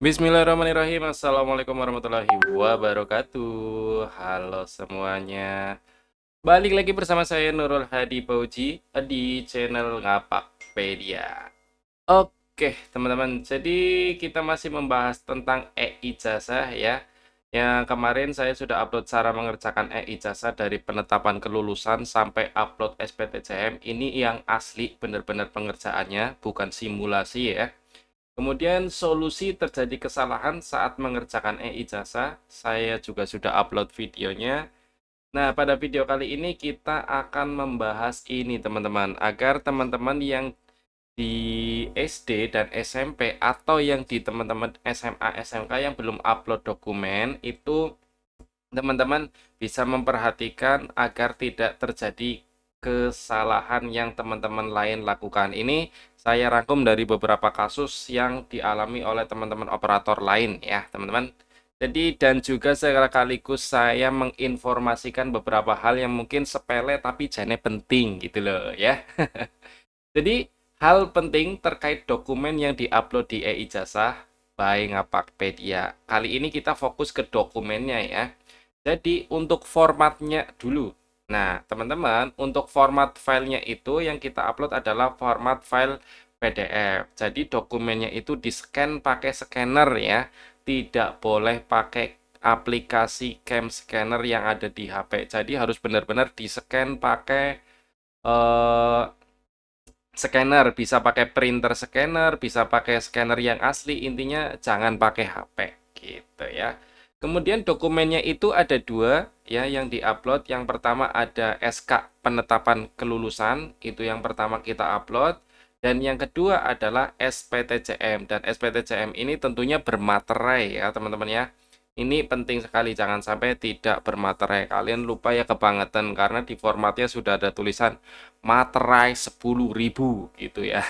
Bismillahirrahmanirrahim. Assalamualaikum warahmatullahi wabarakatuh. Halo semuanya. Balik lagi bersama saya Nurul Hadi Pauji di channel Ngapakpedia. Oke, teman-teman. Jadi kita masih membahas tentang e-ijazah ya. Yang kemarin saya sudah upload cara mengerjakan e-ijazah dari penetapan kelulusan sampai upload SPTCM. Ini yang asli benar-benar pengerjaannya, bukan simulasi ya. Kemudian solusi terjadi kesalahan saat mengerjakan e-ijazah, saya juga sudah upload videonya. Nah, pada video kali ini kita akan membahas ini teman-teman, agar teman-teman yang di SD dan SMP atau yang di teman-teman SMA, SMK yang belum upload dokumen, itu teman-teman bisa memperhatikan agar tidak terjadi kesalahan yang teman-teman lain lakukan. Ini saya rangkum dari beberapa kasus yang dialami oleh teman-teman operator lain ya, teman-teman. Jadi dan juga sekaligus saya menginformasikan beberapa hal yang mungkin sepele tapi jane penting gitu loh ya. Jadi hal penting terkait dokumen yang diupload di e-ijazah by Ngapakpedia. Kali ini kita fokus ke dokumennya ya. Jadi untuk formatnya dulu. Nah, teman-teman, untuk format filenya itu yang kita upload adalah format file PDF. Jadi dokumennya itu di-scan pakai scanner ya. Tidak boleh pakai aplikasi cam scanner yang ada di HP. Jadi harus benar-benar di-scan pakai eh, scanner. Bisa pakai printer scanner, bisa pakai scanner yang asli. Intinya jangan pakai HP gitu ya. Kemudian dokumennya itu ada dua ya yang diupload. Yang pertama ada SK penetapan kelulusan, itu yang pertama kita upload. Dan yang kedua adalah SPTCM. Dan SPTCM ini tentunya bermaterai ya teman-teman ya. Ini penting sekali, jangan sampai tidak bermaterai. Kalian lupa ya kebangetan karena di formatnya sudah ada tulisan materai 10.000 gitu ya.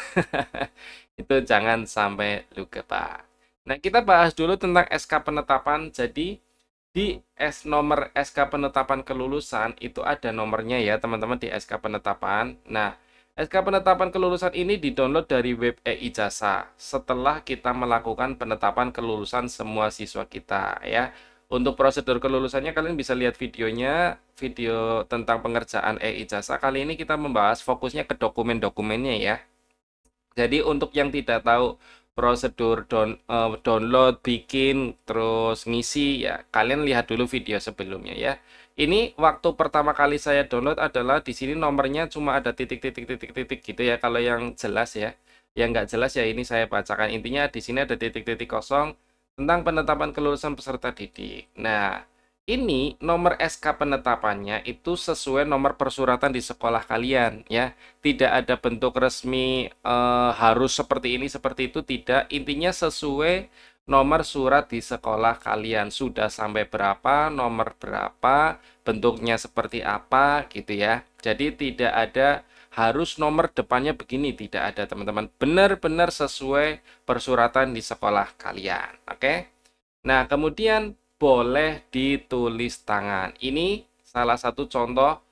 Itu jangan sampai lupa. Nah, kita bahas dulu tentang SK penetapan. Jadi di nomor SK penetapan kelulusan itu ada nomornya ya teman-teman di SK penetapan. Nah, SK penetapan kelulusan ini di-download dari web e-ijazah setelah kita melakukan penetapan kelulusan semua siswa kita ya. Untuk prosedur kelulusannya kalian bisa lihat videonya, video tentang pengerjaan e-ijazah. Kali ini kita membahas fokusnya ke dokumen-dokumennya ya. Jadi untuk yang tidak tahu prosedur download, bikin, terus ngisi ya, kalian lihat dulu video sebelumnya ya. Ini waktu pertama kali saya download adalah di sini nomornya cuma ada titik-titik gitu ya kalau yang jelas ya. Yang nggak jelas ya ini saya bacakan. Intinya di sini ada titik-titik kosong tentang penetapan kelulusan peserta didik. Nah, ini nomor SK penetapannya itu sesuai nomor persuratan di sekolah kalian ya. Tidak ada bentuk resmi harus seperti ini seperti itu, tidak. Intinya sesuai nomor surat di sekolah kalian, sudah sampai berapa, nomor berapa, bentuknya seperti apa gitu ya. Jadi tidak ada harus nomor depannya begini, tidak ada teman-teman. Benar-benar sesuai persuratan di sekolah kalian. Oke. Nah, kemudian boleh ditulis tangan. Ini salah satu contoh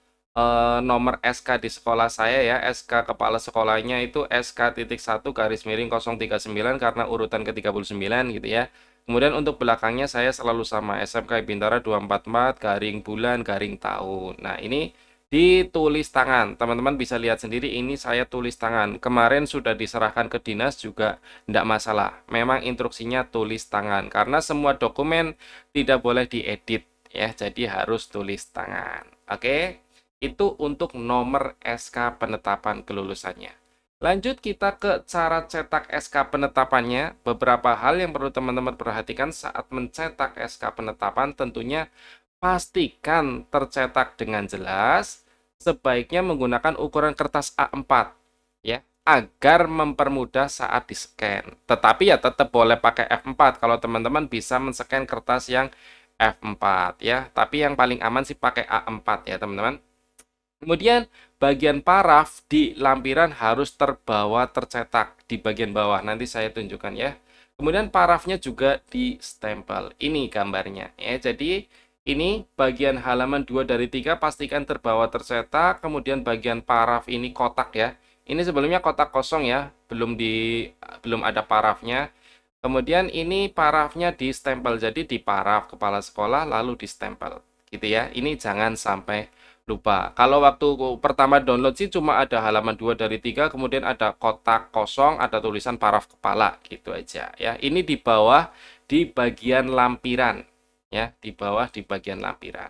nomor SK di sekolah saya ya. SK kepala sekolahnya itu SK.1 garis miring 039 karena urutan ke-39 gitu ya. Kemudian untuk belakangnya saya selalu sama SMK Bintara 244 garing bulan garing tahun. Nah, ini ditulis tangan. Teman-teman bisa lihat sendiri ini saya tulis tangan. Kemarin sudah diserahkan ke dinas juga tidak masalah. Memang instruksinya tulis tangan karena semua dokumen tidak boleh diedit ya. Jadi harus tulis tangan. Oke. Itu untuk nomor SK penetapan kelulusannya. Lanjut kita ke cara cetak SK penetapannya. Beberapa hal yang perlu teman-teman perhatikan saat mencetak SK penetapan, tentunya pastikan tercetak dengan jelas. Sebaiknya menggunakan ukuran kertas A4 ya, agar mempermudah saat di-scan. Tetapi ya tetap boleh pakai F4 kalau teman-teman bisa men-scan kertas yang F4 ya. Tapi yang paling aman sih pakai A4 ya, teman-teman. Kemudian bagian paraf di lampiran harus terbawa tercetak di bagian bawah. Nanti saya tunjukkan ya. Kemudian parafnya juga di stempel. Ini gambarnya ya. Jadi ini bagian halaman 2 dari 3 pastikan terbawa tercetak. Kemudian bagian paraf ini kotak ya. Ini sebelumnya kotak kosong ya, belum ada parafnya. Kemudian ini parafnya distempel, jadi di paraf kepala sekolah lalu distempel, gitu ya. Ini jangan sampai lupa. Kalau waktu pertama download sih cuma ada halaman 2 dari 3, kemudian ada kotak kosong, ada tulisan paraf kepala, gitu aja ya. Ini di bawah di bagian lampiran, ya, di bawah di bagian lampiran.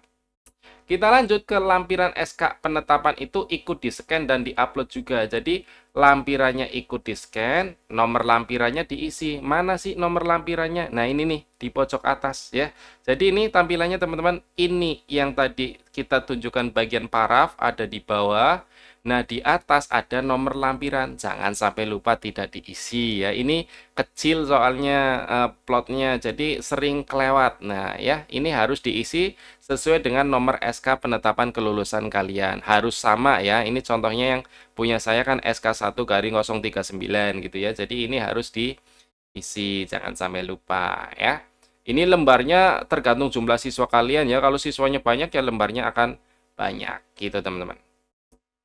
Kita lanjut ke lampiran SK penetapan itu ikut di-scan dan di-upload juga. Jadi lampirannya ikut di-scan, nomor lampirannya diisi. Mana sih nomor lampirannya? Nah, ini nih di pojok atas ya. Jadi ini tampilannya teman-teman, ini yang tadi kita tunjukkan bagian paraf ada di bawah. Nah, di atas ada nomor lampiran. Jangan sampai lupa tidak diisi ya. Ini kecil soalnya plotnya, jadi sering kelewat. Nah, ya, ini harus diisi sesuai dengan nomor SK penetapan kelulusan kalian. Harus sama ya. Ini contohnya yang punya saya kan SK1-039 gitu ya. Jadi ini harus diisi, jangan sampai lupa ya. Ini lembarnya tergantung jumlah siswa kalian ya. Kalau siswanya banyak ya lembarnya akan banyak gitu teman-teman.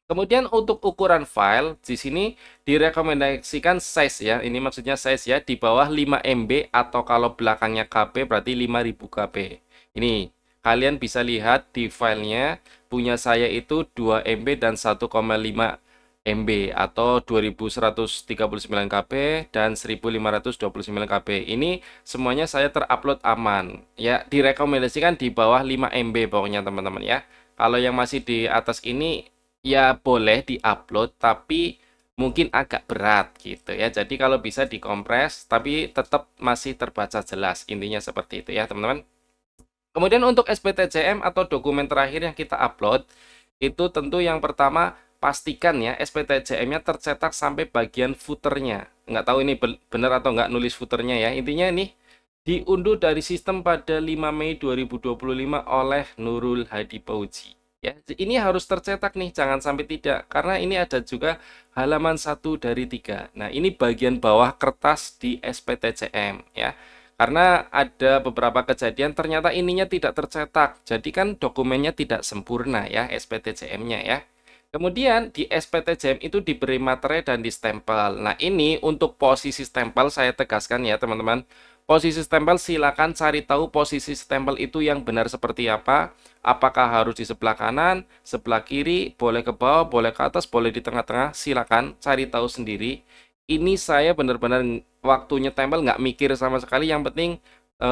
Kemudian untuk ukuran file di sini direkomendasikan size ya. Ini maksudnya size ya, di bawah 5 MB atau kalau belakangnya KB berarti 5000 KB. Ini kalian bisa lihat di filenya punya saya itu 2 MB dan 1,5 MB atau 2139 KB dan 1529 KB. Ini semuanya saya terupload aman ya. Direkomendasikan di bawah 5 MB pokoknya teman-teman ya. Kalau yang masih di atas ini ya boleh diupload, tapi mungkin agak berat gitu ya. Jadi kalau bisa dikompres, tapi tetap masih terbaca jelas. Intinya seperti itu ya teman-teman. Kemudian untuk SPTJM atau dokumen terakhir yang kita upload, itu tentu yang pertama pastikan ya SPTJM-nya tercetak sampai bagian footernya. Nggak tahu ini benar atau nggak nulis footernya ya. Intinya ini diunduh dari sistem pada 5 Mei 2025 oleh Nurul Hadi Pauji. Ya, ini harus tercetak nih, jangan sampai tidak, karena ini ada juga halaman 1 dari 3. Nah, ini bagian bawah kertas di SPTJM ya. Karena ada beberapa kejadian ternyata ininya tidak tercetak. Jadi kan dokumennya tidak sempurna ya SPTJM-nya ya. Kemudian di SPTJM itu diberi materai dan distempel. Nah, ini untuk posisi stempel saya tegaskan ya, teman-teman. Posisi stempel silakan cari tahu posisi stempel itu yang benar seperti apa. Apakah harus di sebelah kanan, sebelah kiri, boleh ke bawah, boleh ke atas, boleh di tengah-tengah. Silakan cari tahu sendiri. Ini saya benar-benar waktu nyetempel nggak mikir sama sekali. Yang penting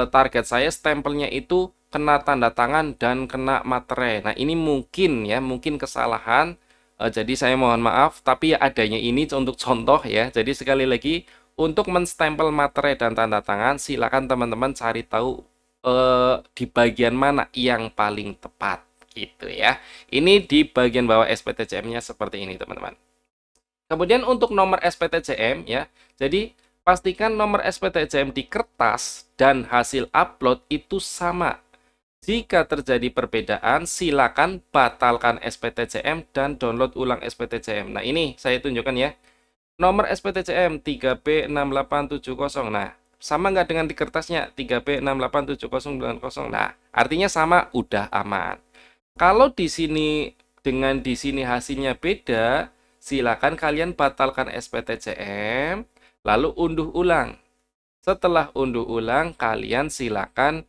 target saya stempelnya itu kena tanda tangan dan kena materai. Nah, ini mungkin ya, mungkin kesalahan. Jadi saya mohon maaf, tapi ya adanya ini untuk contoh ya. Jadi sekali lagi, untuk menstempel materai dan tanda tangan, silakan teman-teman cari tahu di bagian mana yang paling tepat gitu ya. Ini di bagian bawah SPTJM-nya seperti ini teman-teman. Kemudian untuk nomor SPTJM ya, jadi pastikan nomor SPTJM di kertas dan hasil upload itu sama. Jika terjadi perbedaan, silakan batalkan SPTJM dan download ulang SPTJM. Nah, ini saya tunjukkan ya. Nomor SPTJM 3B6870. Nah, sama nggak dengan di kertasnya 3B687090. Nah, artinya sama, udah aman. Kalau di sini dengan di sini hasilnya beda, silakan kalian batalkan SPTJM, lalu unduh ulang. Setelah unduh ulang, kalian silakan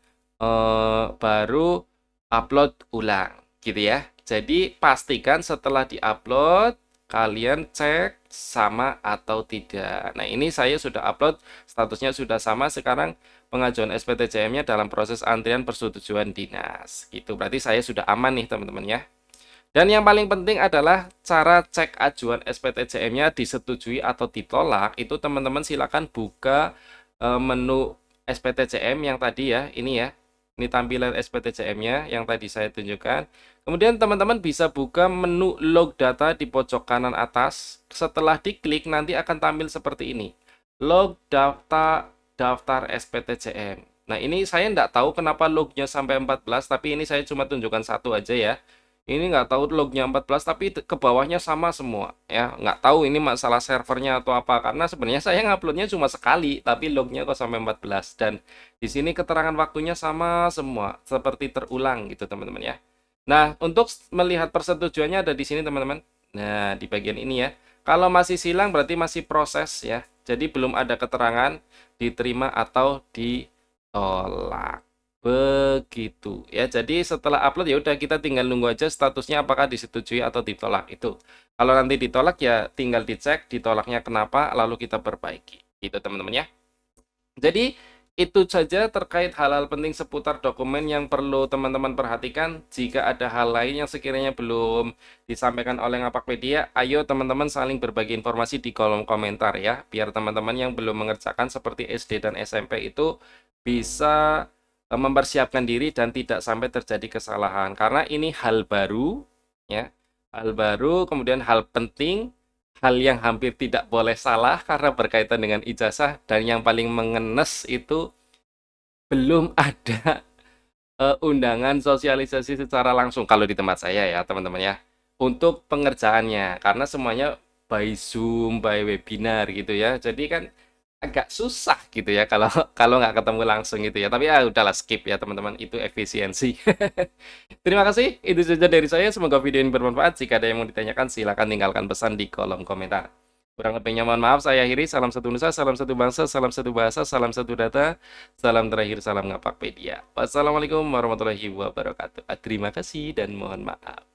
baru upload ulang, gitu ya. Jadi pastikan setelah diupload kalian cek sama atau tidak. Nah, ini saya sudah upload, statusnya sudah sama. Sekarang pengajuan SPTJM-nya dalam proses antrian persetujuan dinas. Gitu, berarti saya sudah aman nih teman-teman ya. Dan yang paling penting adalah cara cek ajuan SPTJM-nya disetujui atau ditolak. Itu teman-teman silakan buka menu SPTJM yang tadi ya, ini ya. Ini tampilan SPTJM-nya yang tadi saya tunjukkan. Kemudian teman-teman bisa buka menu log data di pojok kanan atas. Setelah diklik nanti akan tampil seperti ini. Log daftar SPTJM. Nah, ini saya nggak tahu kenapa lognya sampai 14, tapi ini saya cuma tunjukkan satu aja ya. Ini nggak tahu lognya 14, tapi ke bawahnya sama semua ya. Nggak tahu ini masalah servernya atau apa, karena sebenarnya saya nguploadnya cuma sekali, tapi lognya kok sampai 14. Dan di sini keterangan waktunya sama semua, seperti terulang gitu teman-teman ya. Nah, untuk melihat persetujuannya ada di sini teman-teman. Nah, di bagian ini ya. Kalau masih silang berarti masih proses ya. Jadi belum ada keterangan. diterima atau ditolak. Begitu ya. Jadi setelah upload ya udah kita tinggal nunggu aja statusnya apakah disetujui atau ditolak itu. Kalau nanti ditolak ya tinggal dicek ditolaknya kenapa lalu kita perbaiki. Gitu teman-teman ya. Jadi itu saja terkait hal-hal penting seputar dokumen yang perlu teman-teman perhatikan. Jika ada hal lain yang sekiranya belum disampaikan oleh Ngapakpedia, ayo teman-teman saling berbagi informasi di kolom komentar ya. Biar teman-teman yang belum mengerjakan seperti SD dan SMP itu bisa mempersiapkan diri dan tidak sampai terjadi kesalahan. Karena ini hal baru ya. Hal baru, kemudian hal penting, hal yang hampir tidak boleh salah karena berkaitan dengan ijazah, dan yang paling mengenes itu belum ada undangan sosialisasi secara langsung kalau di tempat saya ya teman-teman ya untuk pengerjaannya, karena semuanya by Zoom, by webinar gitu ya. Jadi kan agak susah gitu ya kalau kalau nggak ketemu langsung gitu ya. Tapi ya udahlah, skip ya teman-teman, itu efisiensi. Terima kasih, itu saja dari saya. Semoga video ini bermanfaat. Jika ada yang mau ditanyakan, silakan tinggalkan pesan di kolom komentar. Kurang lebihnya mohon maaf, saya akhiri. Salam satu nusa, salam satu bangsa, salam satu bahasa, salam satu data, salam terakhir, salam Ngapakpedia. Wassalamualaikum warahmatullahi wabarakatuh. Terima kasih dan mohon maaf.